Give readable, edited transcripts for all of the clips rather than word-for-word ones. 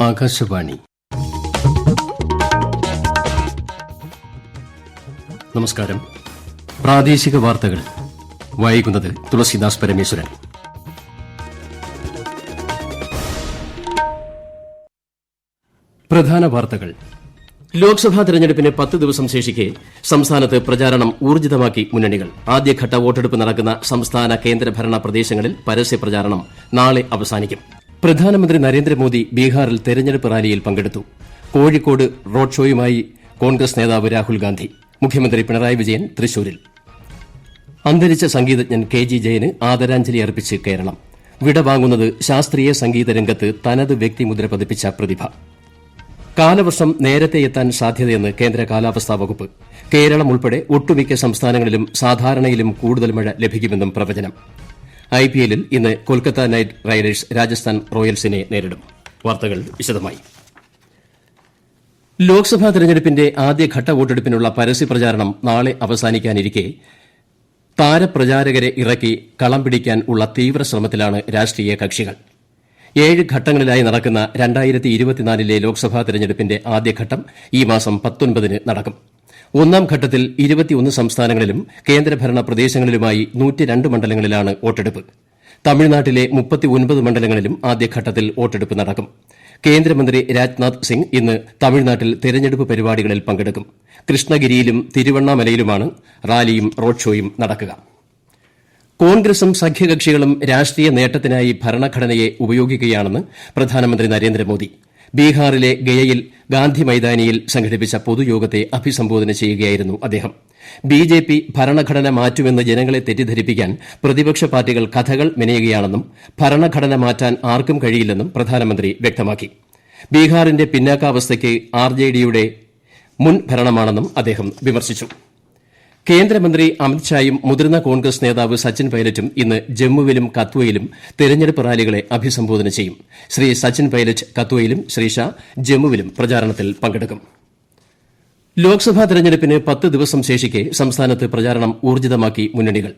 ആകാശവാണി. നമസ്കാരം. പ്രാദേശിക വാർത്തകൾ വായിക്കുന്നത് തുളസിദാസ് പരമേശ്വരൻ. പ്രധാന വാർത്തകൾ. ലോക്സഭാ തെരഞ്ഞെടുപ്പിന് 10 ദിവസം ശേഷിക്കെ സംസ്ഥാനത്ത് പ്രചാരണം ഊർജിതമാക്കി മുന്നണികൾ. ആദ്യഘട്ട വോട്ടെടുപ്പ് നടക്കുന്ന സംസ്ഥാന കേന്ദ്രഭരണ പ്രദേശങ്ങളിൽ പരസ്യ പ്രചാരണം നാളെ അവസാനിക്കും. പ്രധാനമന്ത്രി നരേന്ദ്രമോദി ബീഹാറിൽ തെരഞ്ഞെടുപ്പ് റാലിയിൽ പങ്കെടുത്തു. കോഴിക്കോട് റോഡ് ഷോയുമായി കോൺഗ്രസ് നേതാവ് രാഹുൽ ഗാന്ധി. മുഖ്യമന്ത്രി പിണറായി വിജയൻ തൃശൂരിൽ. അന്തരിച്ച സംഗീതജ്ഞൻ കെ.ജി. ജയന് ആദരാഞ്ജലി അർപ്പിച്ച് കേരളം. വിടവാങ്ങുന്നത് ശാസ്ത്രീയ സംഗീത രംഗത്ത് തനത് വ്യക്തിമുദ്ര പതിപ്പിച്ച പ്രതിഭ. കാലവർഷം നേരത്തെ എത്താൻ സാധ്യതയെന്ന് കേന്ദ്ര കാലാവസ്ഥാ വകുപ്പ്. കേരളം ഉൾപ്പെടെ ഒട്ടുമിക്ക സംസ്ഥാനങ്ങളിലും സാധാരണയിലും കൂടുതൽ മഴ ലഭിക്കുമെന്നും പ്രവചനം. ഐപിഎല്ലിൽ ഇന്ന് കൊൽക്കത്ത നൈറ്റ് റൈഡേഴ്സ് രാജസ്ഥാൻ റോയൽസിനെ നേരിടും. വാർത്തകൾ വിശദമായി. ലോക്സഭാ തെരഞ്ഞെടുപ്പിന്റെ ആദ്യഘട്ട വോട്ടെടുപ്പിനുള്ള പരസ്യപ്രചാരണം നാളെ അവസാനിക്കാനിരിക്കെ താരപ്രചാരകരെ ഇറക്കി കളം പിടിക്കാൻ ഉള്ള തീവ്ര ശ്രമത്തിലാണ് രാഷ്ട്രീയ കക്ഷികൾ. 7 ഘട്ടങ്ങളിലായി നടക്കുന്ന 2024 ലോക്സഭാ തെരഞ്ഞെടുപ്പിന്റെ ആദ്യഘട്ടം ഈ മാസം 19 നടക്കും. ഒന്നാം ഘട്ടത്തിൽ 21 സംസ്ഥാനങ്ങളിലും കേന്ദ്രഭരണ പ്രദേശങ്ങളിലുമായി 102 മണ്ഡലങ്ങളിലാണ് വോട്ടെടുപ്പ്. തമിഴ്നാട്ടിലെ 39 മണ്ഡലങ്ങളിലും ആദ്യഘട്ടത്തിൽ വോട്ടെടുപ്പ് നടക്കും. കേന്ദ്രമന്ത്രി രാജ്നാഥ് സിംഗ് ഇന്ന് തമിഴ്നാട്ടിൽ തെരഞ്ഞെടുപ്പ് പരിപാടികളിൽ പങ്കെടുക്കും. കൃഷ്ണഗിരിയിലും തിരുവണ്ണാമലയിലുമാണ് റാലിയും റോഡ് ഷോയും നടക്കുക. കോൺഗ്രസും സഖ്യകക്ഷികളും രാഷ്ട്രീയ നേട്ടത്തിനായി ഭരണഘടനയെ ഉപയോഗിക്കുകയാണെന്ന് പ്രധാനമന്ത്രി നരേന്ദ്രമോദി. ബീഹാറിലെ ഗയയിൽ ഗാന്ധി മൈതാനിയിൽ സംഘടിപ്പിച്ച പൊതുയോഗത്തെ അഭിസംബോധന ചെയ്യുകയായിരുന്നു അദ്ദേഹം. ബിജെപി ഭരണഘടന മാറ്റുമെന്ന് ജനങ്ങളെ തെറ്റിദ്ധരിപ്പിക്കാൻ പ്രതിപക്ഷ പാർട്ടികൾ കഥകൾ മെനയുകയാണെന്നും ഭരണഘടന മാറ്റാൻ ആർക്കും കഴിയില്ലെന്നും പ്രധാനമന്ത്രി വ്യക്തമാക്കി. ബീഹാറിന്റെ പിന്നാക്കാവസ്ഥയ്ക്ക് ആർജെഡിയുടെ മുൻ ഭരണമാണെന്നും അദ്ദേഹം വിമർശിച്ചു. കേന്ദ്രമന്ത്രി അമിത്ഷായും മുതിർന്ന കോൺഗ്രസ് നേതാവ് സച്ചിൻ പൈലറ്റും ഇന്ന് ജമ്മുവിലും കത്വയിലും തെരഞ്ഞെടുപ്പ് റാലികളെ അഭിസംബോധന ചെയ്യും. ശ്രീ സച്ചിൻ പൈലറ്റ് കത്വയിലും ശ്രീ ഷാ ജമ്മുവിലും പ്രചാരണത്തിൽ പങ്കെടുക്കും. ലോക്സഭാ തെരഞ്ഞെടുപ്പിന് 10 ദിവസം ശേഷിക്കെ സംസ്ഥാനത്ത് പ്രചാരണം ഊർജിതമാക്കി മുന്നണികൾ.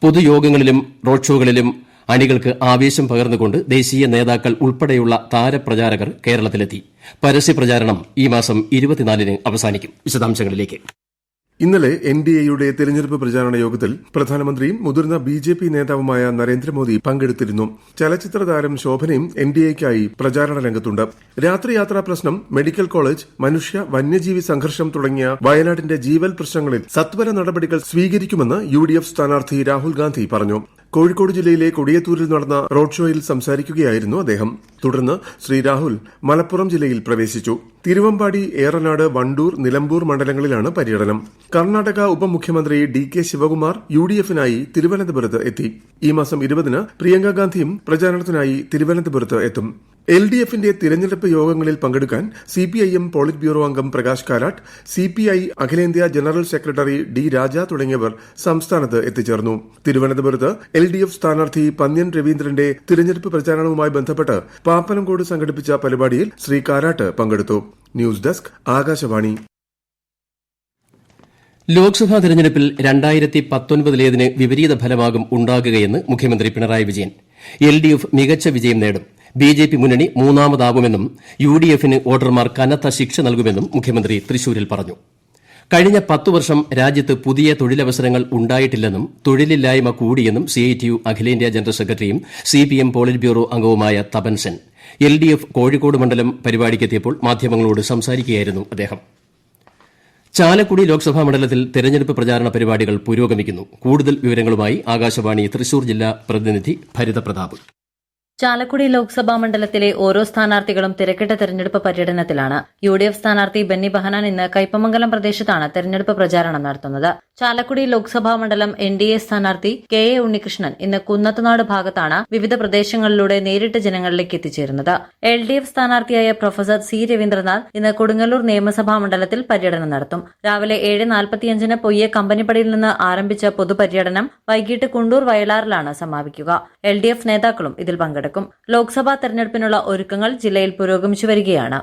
പൊതുയോഗങ്ങളിലും റോഡ് ഷോകളിലും അണികൾക്ക് ആവേശം പകർന്നുകൊണ്ട് ദേശീയ നേതാക്കൾ ഉൾപ്പെടെയുള്ള താരപ്രചാരകർ കേരളത്തിലെത്തി. പരസ്യപ്രചാരണം ഈ മാസം 24 അവസാനിക്കും. വിശദാംശങ്ങളിലേക്ക്. ഇന്നലെ എൻഡിഎയുടെ തെരഞ്ഞെടുപ്പ് പ്രചാരണ യോഗത്തിൽ പ്രധാനമന്ത്രിയും മുതിർന്ന ബിജെപി നേതാവുമായ നരേന്ദ്രമോദി പങ്കെടുത്തിരുന്നു. ചലച്ചിത്ര താരം ശോഭനയും എൻഡിഎയ്ക്കായി പ്രചാരണ രംഗത്തുണ്ട്. രാത്രിയാത്രാ പ്രശ്നം, മെഡിക്കൽ കോളേജ്, മനുഷ്യ വന്യജീവി സംഘർഷം തുടങ്ങിയ വയനാടിന്റെ ജീവൽ പ്രശ്നങ്ങളിൽ സത്വര നടപടികൾ സ്വീകരിക്കുമെന്ന് യുഡിഎഫ് സ്ഥാനാർത്ഥി രാഹുൽ ഗാന്ധി പറഞ്ഞു. കോഴിക്കോട് ജില്ലയിലെ കൊടിയത്തൂരിൽ നടന്ന റോഡ് ഷോയിൽ സംസാരിക്കുകയായിരുന്നു അദ്ദേഹം. തുടർന്ന് ശ്രീ രാഹുൽ മലപ്പുറം ജില്ലയിൽ പ്രവേശിച്ചു. തിരുവമ്പാടി, ഏറനാട്, വണ്ടൂർ, നിലമ്പൂർ മണ്ഡലങ്ങളിലാണ് പര്യടനം. കർണാടക ഉപമുഖ്യമന്ത്രി ഡി.കെ. ശിവകുമാർ യുഡിഎഫിനായി തിരുവനന്തപുരത്ത് എത്തി. ഈ മാസം 20 പ്രിയങ്ക ഗാന്ധിയും പ്രചാരണത്തിനായി തിരുവനന്തപുരത്ത് എത്തും. എൽഡിഎഫിന്റെ തിരഞ്ഞെടുപ്പ് യോഗങ്ങളിൽ പങ്കെടുക്കാൻ സിപിഐഎം പോളിറ്റ് ബ്യൂറോ അംഗം പ്രകാശ് കാരാട്ട്, സിപിഐ അഖിലേന്ത്യാ ജനറൽ സെക്രട്ടറി ഡി. രാജ തുടങ്ങിയവർ സംസ്ഥാനത്ത് എത്തിച്ചേർന്നു. തിരുവനന്തപുരത്ത് എൽഡിഎഫ് സ്ഥാനാർത്ഥി പന്ന്യൻ രവീന്ദ്രന്റെ തിരഞ്ഞെടുപ്പ് പ്രചാരണവുമായി ബന്ധപ്പെട്ട് പാപ്പനംകോട് സംഘടിപ്പിച്ച പരിപാടിയിൽ ശ്രീ കാരാട്ട് പങ്കെടുത്തു. News desk, Akashvani. ലോക്സഭാ തെരഞ്ഞെടുപ്പിൽ 2019 വിപരീത ഫലമാകും ഉണ്ടാകുകയെന്ന് മുഖ്യമന്ത്രി പിണറായി വിജയൻ. എൽഡിഎഫ് മികച്ച വിജയം നേടും. ബിജെപി മുന്നണി മൂന്നാമതാകുമെന്നും യുഡിഎഫിന് വോട്ടർമാർ കനത്ത ശിക്ഷ നൽകുമെന്നും മുഖ്യമന്ത്രി തൃശൂരിൽ പറഞ്ഞു. കഴിഞ്ഞ 10 വർഷം രാജ്യത്ത് പുതിയ തൊഴിലവസരങ്ങൾ ഉണ്ടായിട്ടില്ലെന്നും തൊഴിലില്ലായ്മ കൂടിയെന്നും സിഐടിയു അഖിലേന്ത്യാ ജനറൽ സെക്രട്ടറിയും സിപിഎം പോളിറ്റ് ബ്യൂറോ അംഗവുമായ തപൻ സെൻ എൽഡിഎഫ് കോഴിക്കോട് മണ്ഡലം പരിപാടിക്കെത്തിയപ്പോൾ മാധ്യമങ്ങളോട് സംസാരിക്കുകയായിരുന്നു അദ്ദേഹം. ചാലക്കുടി ലോക്സഭാ മണ്ഡലത്തിൽ തെരഞ്ഞെടുപ്പ് പ്രചാരണ പരിപാടികൾ പുരോഗമിക്കുന്നു. കൂടുതൽ വിവരങ്ങളുമായി ആകാശവാണി തൃശൂർ ജില്ലാ പ്രതിനിധി ഭരിത പ്രതാപ്. ചാലക്കുടി ലോക്സഭാ മണ്ഡലത്തിലെ ഓരോ സ്ഥാനാർത്ഥികളും തിരക്കിട്ട തെരഞ്ഞെടുപ്പ് പര്യടനത്തിലാണ്. യുഡിഎഫ് സ്ഥാനാർത്ഥി ബെന്നി ബെഹനാൻ ഇന്ന് കയ്പമംഗലം പ്രദേശത്താണ് തെരഞ്ഞെടുപ്പ് പ്രചാരണം നടത്തുന്നത്. ചാലക്കുടി ലോക്സഭാ മണ്ഡലം എൻഡിഎ സ്ഥാനാർത്ഥി കെ.എ. ഉണ്ണികൃഷ്ണൻ ഇന്ന് കുന്നത്തുനാട് ഭാഗത്താണ് വിവിധ പ്രദേശങ്ങളിലൂടെ നേരിട്ട് ജനങ്ങളിലേക്ക് എത്തിച്ചേരുന്നത്. എൽഡിഎഫ് സ്ഥാനാർത്ഥിയായ പ്രൊഫസർ സി. രവീന്ദ്രനാഥ് ഇന്ന് കൊടുങ്ങല്ലൂർ നിയമസഭാ മണ്ഡലത്തിൽ പര്യടനം നടത്തും. രാവിലെ 7:45 പൊയ്യെ കമ്പനിപ്പടിയിൽ നിന്ന് ആരംഭിച്ച പൊതുപര്യടനം വൈകിട്ട് കുണ്ടൂർ വയലാറിലാണ് സമാപിക്കുക. എൽഡിഎഫ് നേതാക്കളും ഇതിൽ പങ്കെടുക്കും. ലോക്സഭാ തെരഞ്ഞെടുപ്പിനുള്ള ഒരുക്കങ്ങൾ ജില്ലയിൽ പുരോഗമിച്ചു വരികയാണ്.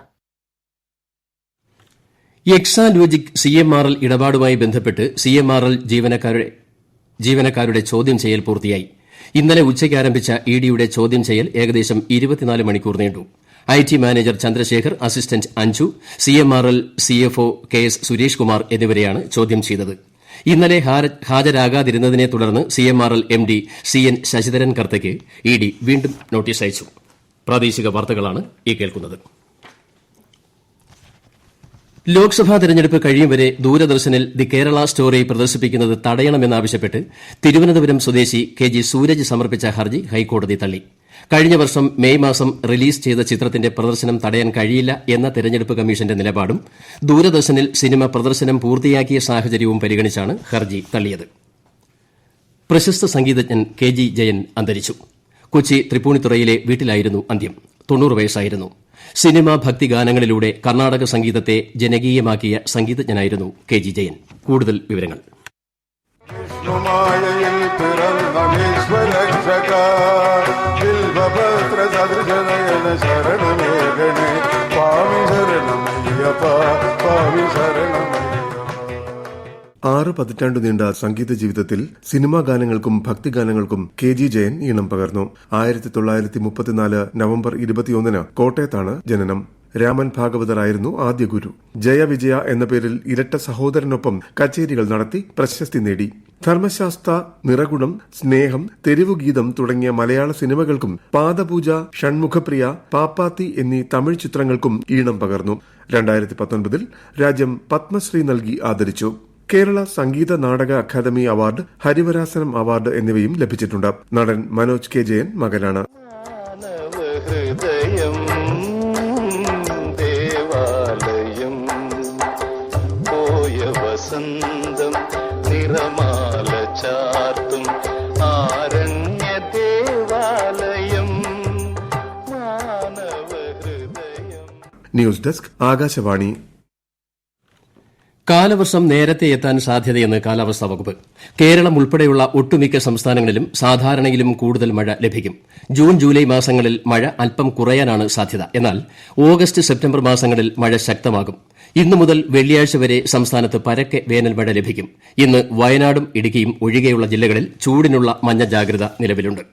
എക്സാലോജിക് CMRL ഇടപാടുമായി ബന്ധപ്പെട്ട് CMRL ജീവനക്കാരുടെ ചോദ്യം ചെയ്യൽ പൂർത്തിയായി. ഇന്നലെ ഉച്ചയ്ക്ക് ആരംഭിച്ച ഇഡിയുടെ ചോദ്യം ചെയ്യൽ ഏകദേശം 24 മണിക്കൂർ നീണ്ടു. IT manager Chandrasekhar, assistant Anju, CMRL CFO KS Suresh Kumar എന്നിവരെയാണ് ചോദ്യം ചെയ്തത്. ഇന്നലെ ഹാജരാകാതിരുന്നതിനെ തുടർന്ന് CMRL MD CN ശശിധരൻ കർത്തയ്ക്ക് ED വീണ്ടും നോട്ടീസ് അയച്ചു. പ്രാദേശിക വാർത്തകളാണ് ഈ കേൾക്കുന്നത്. ലോക്സഭാ തെരഞ്ഞെടുപ്പ് കഴിയും വരെ ദൂരദർശനിൽ ദി കേരള സ്റ്റോറി പ്രദർശിപ്പിക്കുന്നത് തടയണമെന്നാവശ്യപ്പെട്ട് തിരുവനന്തപുരം സ്വദേശി KG സൂരജ് സമർപ്പിച്ച ഹർജി ഹൈക്കോടതി തള്ളി. കഴിഞ്ഞ വർഷം മെയ് മാസം റിലീസ് ചെയ്ത ചിത്രത്തിന്റെ പ്രദർശനം തടയാൻ കഴിയില്ല എന്ന തെരഞ്ഞെടുപ്പ് കമ്മീഷന്റെ നിലപാടും ദൂരദർശനിൽ സിനിമ പ്രദർശനം പൂർത്തിയാക്കിയ സാഹചര്യവും പരിഗണിച്ചാണ് ഹർജി തള്ളിയത്. പ്രശസ്ത സംഗീതജ്ഞൻ KG ജയൻ അന്തരിച്ചു. കൊച്ചി തൃപ്പൂണിത്തുറയിലെ വീട്ടിലായിരുന്നു അന്ത്യം. 90 വയസ്സായിരുന്നു. സിനിമ ഭക്തിഗാനങ്ങളിലൂടെ കർണാടക സംഗീതത്തെ ജനകീയമാക്കിയ സംഗീതജ്ഞനായിരുന്നു KG ജയൻ. കൂടുതൽ വിവരങ്ങൾ. ആറ് പതിറ്റാണ്ടു നീണ്ട സംഗീത ജീവിതത്തിൽ സിനിമാ ഗാനങ്ങൾക്കും ഭക്തിഗാനങ്ങൾക്കും KG ജയൻ ഈണം പകർന്നു. 1934 നവംബർ 21 കോട്ടയത്താണ് ജനനം. രാമൻ ഭാഗവതറായിരുന്നു ആദ്യ ഗുരു. ജയവിജയ എന്ന പേരിൽ ഇരട്ട സഹോദരനൊപ്പം കച്ചേരികൾ നടത്തി പ്രശസ്തി നേടി. ധർമ്മശാസ്ത്ര, നിറകുടം, സ്നേഹം, തെരുവുഗീതം തുടങ്ങിയ മലയാള സിനിമകൾക്കും പാദപൂജ, ഷൺമുഖപ്രിയ, പാപ്പാത്തി എന്നീ തമിഴ് ചിത്രങ്ങൾക്കും ഈണം പകർന്നു. 2019 രാജ്യം പത്മശ്രീ നൽകി ആദരിച്ചു. Kerala Sangeetha Nataka academy award, Harivarasanam award എന്നിവയും ലഭിച്ചിട്ടുണ്ട്. നടൻ മനോജ് K ജയൻ മകനാണ്. News desk, Akashvani. കാലവർഷം നേരത്തെ എത്താൻ സാധ്യതയെന്ന് കാലാവസ്ഥാ വകുപ്പ്. കേരളം ഉൾപ്പെടെയുള്ള ഒട്ടുമിക്ക സംസ്ഥാനങ്ങളിലും സാധാരണയിലും കൂടുതൽ മഴ ലഭിക്കും. ജൂൺ ജൂലൈ മാസങ്ങളിൽ മഴ അല്പം കുറയാനാണ് സാധ്യത. എന്നാൽ ഓഗസ്റ്റ് സെപ്റ്റംബർ മാസങ്ങളിൽ മഴ ശക്തമാകും. ഇന്നു മുതൽ വെള്ളിയാഴ്ച വരെ സംസ്ഥാനത്ത് പരക്കെ വേനൽ മഴ ലഭിക്കും. ഇന്ന് വയനാടും ഇടുക്കിയും ഒഴികെയുള്ള ജില്ലകളിൽ ചൂടിനുള്ള മഞ്ഞ ജാഗ്രത നിലവിലുണ്ട്.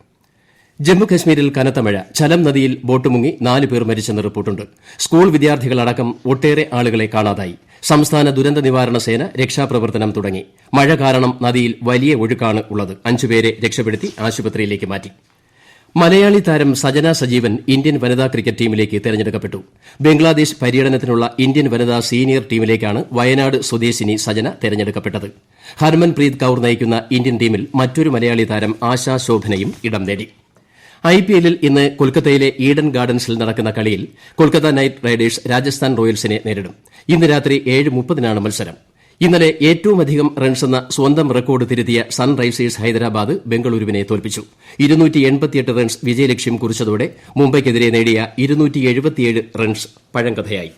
ജമ്മുകശ്മീരിൽ കനത്ത മഴ. ഝലം നദിയിൽ ബോട്ട് മുങ്ങി 4 പേർ മരിച്ചെന്ന് റിപ്പോർട്ടുണ്ട്. സ്കൂൾ വിദ്യാർത്ഥികളടക്കം ഒട്ടേറെ ആളുകളെ കാണാതായി. സംസ്ഥാന ദുരന്ത നിവാരണ സേന രക്ഷാപ്രവർത്തനം തുടങ്ങി. മഴ കാരണം നദിയിൽ വലിയ ഒഴുക്കാണ് ഉള്ളത്. 5 പേരെ രക്ഷപ്പെടുത്തി ആശുപത്രിയിലേക്ക് മാറ്റി. മലയാളി താരം സജന സജീവൻ ഇന്ത്യൻ വനിതാ ക്രിക്കറ്റ് ടീമിലേക്ക് തെരഞ്ഞെടുക്കപ്പെട്ടു. ബംഗ്ലാദേശ് പര്യടനത്തിനുള്ള ഇന്ത്യൻ വനിതാ സീനിയർ ടീമിലേക്കാണ് വയനാട് സ്വദേശിനി സജന തെരഞ്ഞെടുക്കപ്പെട്ടത്. ഹർമൻപ്രീത് കൌർ നയിക്കുന്ന ഇന്ത്യൻ ടീമിൽ മറ്റൊരു മലയാളി താരം ആശാ ശോഭനയും ഇടം നേടി. IPLൽ ഇന്ന് കൊൽക്കത്തയിലെ ഈഡൻ ഗാർഡൻസിൽ നടക്കുന്ന കളിയിൽ കൊൽക്കത്ത നൈറ്റ് റൈഡേഴ്സ് രാജസ്ഥാൻ റോയൽസിനെ നേരിടും. ഇന്ന് രാത്രി 7:30-നാണ് മത്സരം. ഇന്നലെ ഏറ്റവുമധികം റൺസെന്ന സ്വന്തം റെക്കോർഡ് തിരുത്തിയ സൺറൈസേഴ്സ് ഹൈദരാബാദ് ബംഗളൂരുവിനെ തോൽപ്പിച്ചു. 288 റൺസ് വിജയലക്ഷ്യം കുറിച്ചതോടെ മുംബൈക്കെതിരെ നേടിയ 277 റൺസ് പഴങ്കഥയായി.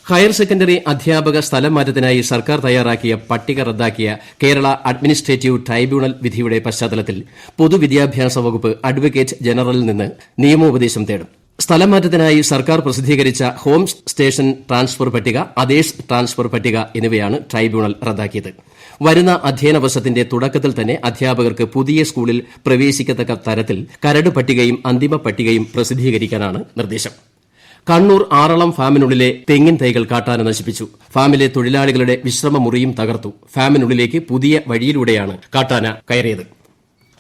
ഹയർ സെക്കൻഡറി അധ്യാപക സ്ഥലം മാറ്റത്തിനായി സർക്കാർ തയ്യാറാക്കിയ പട്ടിക റദ്ദാക്കിയ കേരള അഡ്മിനിസ്ട്രേറ്റീവ് ട്രൈബ്യൂണൽ വിധിയുടെ പശ്ചാത്തലത്തിൽ പൊതുവിദ്യാഭ്യാസ വകുപ്പ് അഡ്വക്കേറ്റ് ജനറലിൽ നിന്ന് നിയമോപദേശം തേടും. സ്ഥലം മാറ്റത്തിനായി സർക്കാർ പ്രസിദ്ധീകരിച്ച ഹോം സ്റ്റേഷൻ ട്രാൻസ്ഫർ പട്ടിക, ആദേശ് ട്രാൻസ്ഫർ പട്ടിക എന്നിവയാണ് ട്രൈബ്യൂണൽ റദ്ദാക്കിയത്. വരുന്ന അധ്യയന വർഷത്തിന്റെ തുടക്കത്തിൽ തന്നെ അധ്യാപകർക്ക് പുതിയ സ്കൂളിൽ പ്രവേശിക്കത്തക്ക തരത്തിൽ കരട് പട്ടികയും അന്തിമ പട്ടികയും പ്രസിദ്ധീകരിക്കാനാണ് നിർദ്ദേശം. കണ്ണൂർ ആറളം ഫാമിനുള്ളിലെ തെങ്ങിൻ തൈകൾ കാട്ടാന നശിപ്പിച്ചു. ഫാമിലെ തൊഴിലാളികളുടെ വിശ്രമ മുറിയും തകർത്തു. ഫാമിനുള്ളിലേക്ക് പുതിയ വഴിയിലൂടെയാണ് കാട്ടാന കയറിയത്.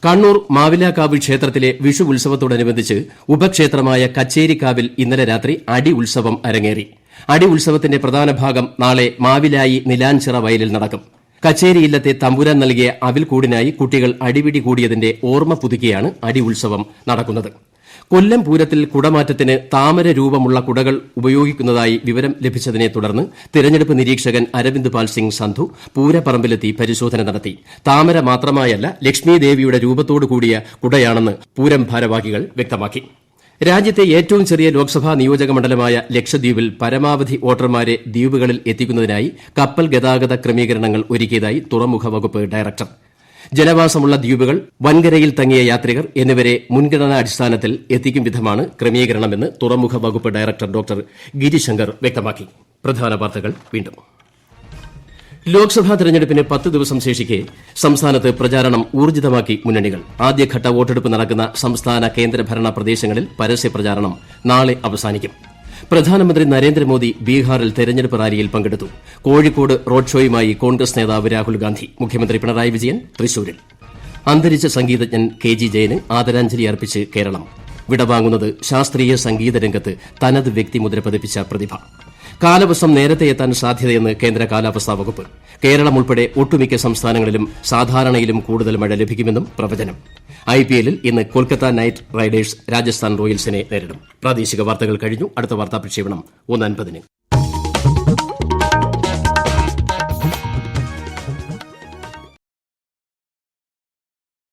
കണ്ണൂർ മാവിലാക്കാവ് ക്ഷേത്രത്തിലെ വിഷു ഉത്സവത്തോടനുബന്ധിച്ച് ഉപക്ഷേത്രമായ കച്ചേരിക്കാവിൽ ഇന്നലെ രാത്രി അടി ഉത്സവം അരങ്ങേറി. അടി ഉത്സവത്തിന്റെ പ്രധാന ഭാഗം നാളെ മാവിലായി നിലാഞ്ചിറ വയലിൽ നടക്കും. കച്ചേരിയില്ലത്തെ തമ്പുരാൻ നൽകിയ അവിൽക്കൂടിനായി കുട്ടികൾ അടിപിടി കൂടിയതിന്റെ ഓർമ്മ പുതുക്കിയാണ് അടി ഉത്സവം നടക്കുന്നത്. കൊല്ലം പൂരത്തിൽ കുടമാറ്റത്തിന് താമര രൂപമുള്ള കുടകൾ ഉപയോഗിക്കുന്നതായി വിവരം ലഭിച്ചതിനെ തുടർന്ന് തിരഞ്ഞെടുപ്പ് നിരീക്ഷകൻ അരവിന്ദ് പാൽ സിംഗ് സന്ധു പൂരപ്പറമ്പിലെത്തി പരിശോധന നടത്തി. താമര മാത്രമായല്ല, ലക്ഷ്മി ദേവിയുടെ രൂപത്തോടു കൂടിയ കുടയാണെന്ന് പൂരം ഭാരവാഹികൾ വ്യക്തമാക്കി. രാജ്യത്തെ ഏറ്റവും ചെറിയ ലോക്സഭാ നിയോജക മണ്ഡലമായ ലക്ഷദ്വീപിൽ പരമാവധി വോട്ടർമാരെ ദ്വീപുകളിൽ എത്തിക്കുന്നതിനായി കപ്പൽ ഗതാഗത ക്രമീകരണങ്ങൾ ഒരുക്കിയതായി തുറമുഖ വകുപ്പ് ഡയറക്ടർ. ജനവാസമുള്ള ദ്വീപുകൾ, വൻകരയിൽ തങ്ങിയ യാത്രികർ എന്നിവരെ മുൻഗണനാടിസ്ഥാനത്തിൽ എത്തിക്കും വിധമാണ് ക്രമീകരണമെന്ന് തുറമുഖ വകുപ്പ് ഡയറക്ടർ ഡോക്ടർ ഗിരിശങ്കർ വ്യക്തമാക്കി. പ്രധാന വാർത്തകൾ വീണ്ടും. ലോക്സഭാ തെരഞ്ഞെടുപ്പിന് 10 ദിവസം ശേഷിക്കെ സംസ്ഥാനത്ത് പ്രചാരണം ഊർജിതമാക്കി മുന്നണികൾ. ആദ്യഘട്ട വോട്ടെടുപ്പ് നടക്കുന്ന സംസ്ഥാന കേന്ദ്രഭരണ പ്രദേശങ്ങളിൽ പരസ്യ പ്രചാരണം നാളെ അവസാനിക്കും. പ്രധാനമന്ത്രി നരേന്ദ്രമോദി ബീഹാറിൽ തെരഞ്ഞെടുപ്പ് റാലിയിൽ പങ്കെടുത്തു. കോഴിക്കോട് റോഡ് ഷോയുമായി കോൺഗ്രസ് നേതാവ് രാഹുൽ ഗാന്ധി. മുഖ്യമന്ത്രി പിണറായി വിജയൻ തൃശൂരിൽ. അന്തരിച്ച സംഗീതജ്ഞൻ KG ജയന് ആദരാഞ്ജലി അർപ്പിച്ച് കേരളം. വിടവാങ്ങുന്നത് ശാസ്ത്രീയ സംഗീത രംഗത്ത് തനത് വ്യക്തിമുദ്ര പതിപ്പിച്ച പ്രതിഭ. കാലവർഷം നേരത്തെ എത്താൻ സാധ്യതയെന്ന് കേന്ദ്ര കാലാവസ്ഥാ വകുപ്പ്. കേരളം ഉൾപ്പെടെ ഒട്ടുമിക്ക സംസ്ഥാനങ്ങളിലും സാധാരണയിലും കൂടുതൽ മഴ ലഭിക്കുമെന്നും പ്രവചനം. IPL-ൽ ഇന്ന് കൊൽക്കത്ത നൈറ്റ് റൈഡേഴ്സ് രാജസ്ഥാൻ റോയൽസിനെ നേരിടും. പ്രാദേശിക വാർത്തകൾ കഴിഞ്ഞു. അടുത്ത വാർത്താ പ്രക്ഷേപണം 1:50-ന്.